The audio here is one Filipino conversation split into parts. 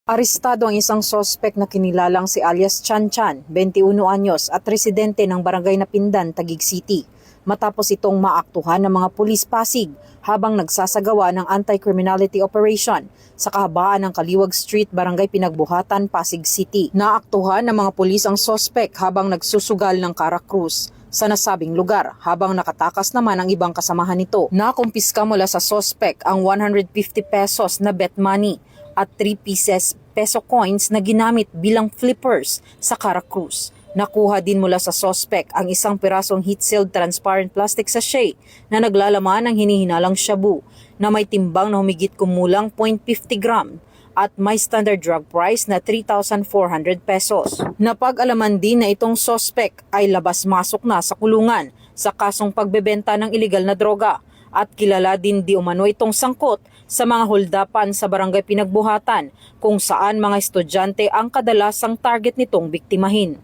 Arestado ang isang sospek na kinilalang si alias Chan Chan, 21 anyos at residente ng barangay Napindan, Taguig City, matapos itong maaktuhan ng mga pulis Pasig habang nagsasagawa ng anti-criminality operation sa kahabaan ng Kaliwag Street, Barangay Pinagbuhatan, Pasig City. Naaktuhan ng mga pulis ang sospek habang nagsusugal ng Karakrus sa nasabing lugar habang nakatakas naman ang ibang kasamahan nito. Nakumpiska mula sa sospek ang 150 pesos na bet money at 3 pieces peso coins na ginamit bilang flippers sa Karakrus. Nakuha din mula sa sospek ang isang pirasong heat-sealed transparent plastic sachet na naglalaman ng hinihinalang shabu na may timbang na humigit kumulang 0.50 gram at may standard drug price na 3,400 pesos. Napag-alaman din na itong sospek ay labas-masok na sa kulungan sa kasong pagbebenta ng ilegal na droga at kilala din di umano itong sangkot sa mga holdapan sa barangay Pinagbuhatan kung saan mga estudyante ang kadalasang target nitong biktimahin.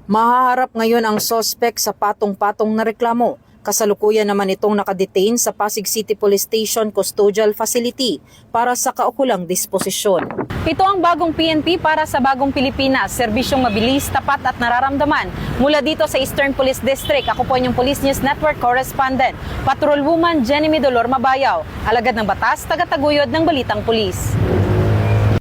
Mahaharap ngayon ang sospek sa patong-patong na reklamo. Kasalukuyan naman itong nakadetain sa Pasig City Police Station Custodial Facility para sa kaukulang disposisyon. Ito ang bagong PNP para sa bagong Pilipinas. Serbisyong mabilis, tapat at nararamdaman. Mula dito sa Eastern Police District, ako po yung Police News Network Correspondent, Patrolwoman Jenny Midolor Mabayaw, alagad ng batas, tagataguyod ng Balitang Pulis.